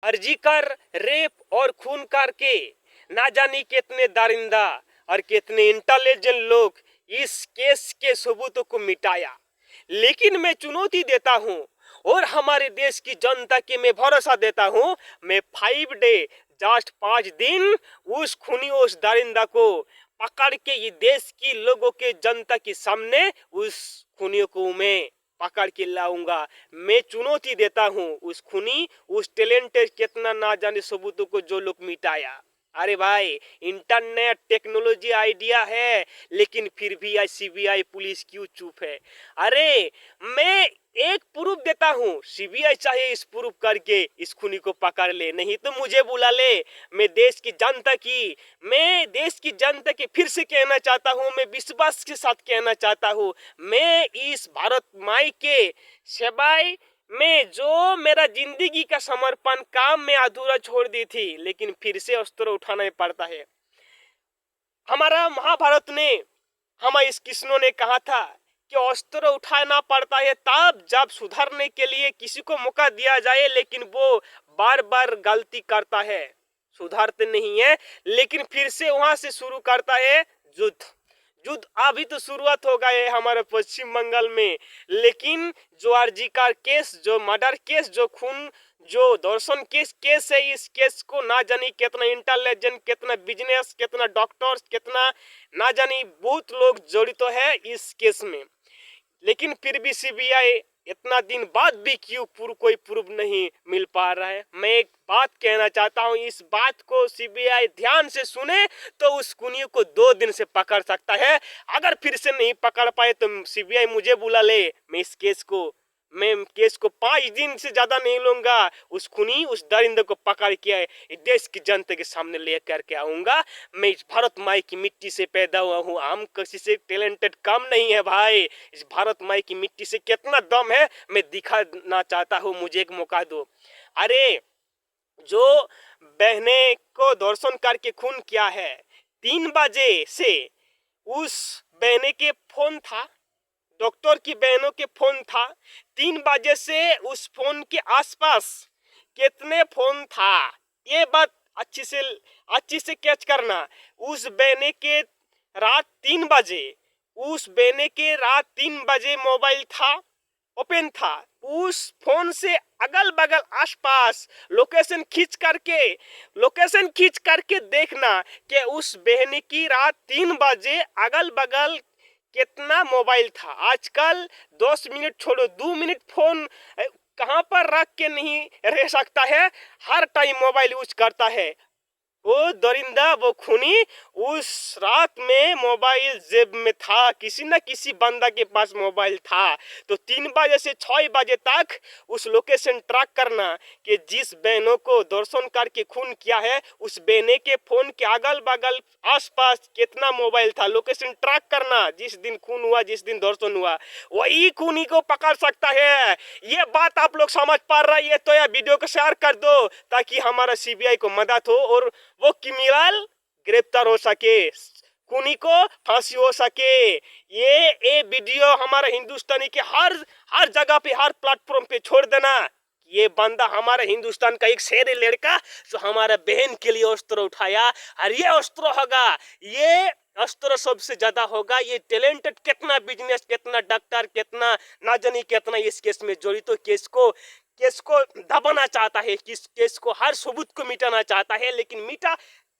अर्जी कर रेप और खून करके ना जाने कितने दरिंदा और कितने इंटेलिजेंट लोग इस केस के सबूतों को मिटाया। लेकिन मैं चुनौती देता हूं और हमारे देश की जनता के मैं भरोसा देता हूं, मैं 5 डे जस्ट 5 दिन उस खूनी उस दरिंदा को पकड़ के ये देश की लोगों के जनता के सामने उस खूनियों को मैं पकड़ के लाऊंगा। मैं चुनौती देता हूं उस खूनी उस टैलेंटेड कितना ना जाने सबूतों को जो लोग मिटाया। अरे भाई, इंटरनेट टेक्नोलॉजी आइडिया है, लेकिन फिर भी सीबीआई पुलिस क्यों चुप है? अरे मैं एक प्रूफ देता हूँ, सीबीआई चाहे इस प्रूफ करके इस खूनी को पकड़ ले, नहीं तो मुझे बुला ले। मैं देश की जनता की फिर से कहना चाहता हूँ, मैं विश्वास के साथ कहना चाहता हूँ, मैं इस भारत माई के सेवाई में जो मेरा जिंदगी का समर्पण काम में अधूरा छोड़ दी थी, लेकिन फिर से अस्त्र उठाना पड़ता है। हमारा महाभारत ने हम इस कृष्णों ने कहा था कि अस्त्र उठाना पड़ता है तब जब सुधारने के लिए किसी को मौका दिया जाए, लेकिन वो बार बार गलती करता है, सुधारते नहीं है, लेकिन फिर से वहां से शुरू करता है युद्ध। युद्ध अभी तो शुरुआत हो गए हमारे पश्चिम बंगाल में, लेकिन जो आरजी का केस, जो मर्डर केस, जो खून, जो दर्शन केस है, इस केस को ना जानी कितना इंटेलिजेंट, कितना बिजनेस, कितना डॉक्टर्स, कितना ना जानी बहुत लोग जड़ित है इस केस में। लेकिन फिर भी सीबीआई इतना दिन बाद भी क्यों कोई प्रूफ नहीं मिल पा रहा है? मैं एक बात कहना चाहता हूं, इस बात को सीबीआई ध्यान से सुने तो उस खूनी को 2 दिन से पकड़ सकता है। अगर फिर से नहीं पकड़ पाए तो सीबीआई मुझे बुला ले, मैं केस को 5 दिन से ज्यादा नहीं लूंगा। उस खूनी उस दरिंदे को पकड़ के देश की जनता के सामने लेकर के आऊंगा। मैं इस भारत माई की मिट्टी से पैदा हुआ हूँ, हम किसी से टैलेंटेड कम नहीं है भाई। इस भारत माई की मिट्टी से कितना दम है मैं दिखाना चाहता हूँ, मुझे एक मौका दो। अरे जो बहने को दर्शन करके खून किया है, 3 बजे से उस बहने के फोन था, डॉक्टर की बहनों के फोन था, 3 बजे से उस फोन के आसपास कितने फोन था, ये बात अच्छी से कैच करना। उस बहने के रात 3 बजे, उस बहने के रात 3 बजे मोबाइल था, ओपन था। उस फोन से अगल बगल आसपास लोकेशन खींच करके देखना कि उस बहन की रात 3 बजे अगल बगल कितना मोबाइल था। आजकल 10 मिनट छोड़ो 2 मिनट फोन कहां पर रख के नहीं रह सकता है, हर टाइम मोबाइल यूज करता है। वो दरिंदा, वो खूनी उस रात में मोबाइल जेब में था, किसी न किसी बंदा के पास मोबाइल था। तो 3 बजे से 6 बजे तक उस लोकेशन ट्रैक करना कि जिस बहनों को दर्शन करके खून किया है, उस बहने के फोन के अगल बगल आसपास कितना मोबाइल था, लोकेशन ट्रैक करना। जिस दिन खून हुआ, जिस दिन दर्शन हुआ, वही खूनी को पकड़ सकता है। ये बात आप लोग समझ पा रहे हैं तो यह वीडियो को शेयर कर दो ताकि हमारा सीबीआई को मदद हो और वो क्रिमिनल गिरफ्तार हो सके, खूनी को फांसी हो सके। ये वीडियो हमारे हिंदुस्तानी के हर जगह पे, हर प्लेटफॉर्म पे छोड़ देना। ये बंदा हमारे हिंदुस्तान का एक शेर लड़का जो हमारा बहन के लिए अस्त्र उठाया, और ये अस्त्र होगा, ये अस्त्र सबसे ज्यादा होगा। ये टैलेंटेड कितना बिजनेस, कितना डॉक्टर, कितना ना जानी कितना इस केस में जड़ित, तो केस को दबाना चाहता है, केस को हर सबूत को मिटाना चाहता है, लेकिन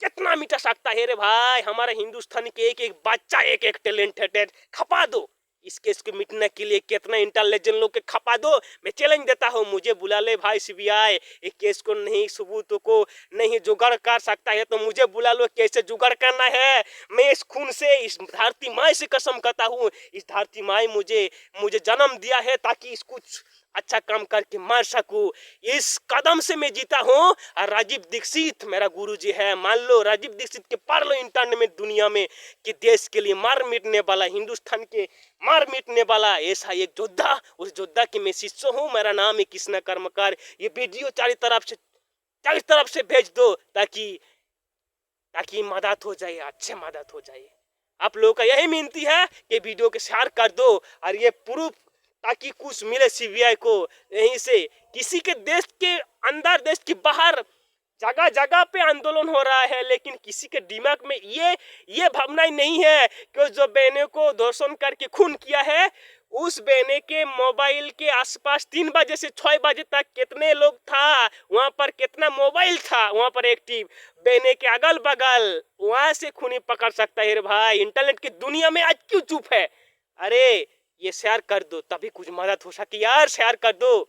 कितना मिटा सकता है रे भाई? हमारे हिंदुस्तान के एक एक बच्चा, एक एक टैलेंटेड खपा दो। इस केस को मिटने के लिए कितना इंटेलिजेंट लोग के खपा दो। मैं चैलेंज देता हूँ, मुझे बुला ले भाई सीबीआई। इस केस को नहीं, सबूतों को नहीं जुगाड़ कर सकता है तो मुझे बुला लो, कैसे जुगाड़ करना है। मैं इस खून से, इस धरती माई से कसम करता हूँ, इस धरती माई मुझे जन्म दिया है ताकि इस कुछ अच्छा काम करके मार सकूं। इस कदम से मैं जीता हूं। और राजीव दीक्षित मेरा गुरुजी है, मान लो राजीव दीक्षित के पढ़ लो इंटरनेट में, दुनिया में कि देश के लिए मार मिटने वाला, हिंदुस्तान के मार मिटने वाला ऐसा एक योद्धा, उस योद्धा के मैं शिष्य हूँ। मेरा नाम है कृष्णा कर्मकार। ये वीडियो चारों तरफ से भेज दो ताकि मदद हो जाए, अच्छे मदद हो जाए। आप लोगों का यही विनती है कि वीडियो के शेयर कर दो और ये प्रूफ ताकि कुछ मिले सीबीआई को। यहीं से किसी के देश के अंदर देश के बाहर जगह जगह पे आंदोलन हो रहा है, लेकिन किसी के दिमाग में ये भावना ही नहीं है कि जो बहनों को धर्षण करके खून किया है उस बहने के मोबाइल के आसपास 3 बजे से 6 बजे तक कितने लोग था, वहां पर कितना मोबाइल था वहां पर एक्टिव, बहने के अगल बगल, वहां से खूनी पकड़ सकता है रे भाई। इंटरनेट की दुनिया में आज क्यों चुप है? अरे ये शेयर कर दो तभी कुछ मदद हो सके यार, शेयर कर दो।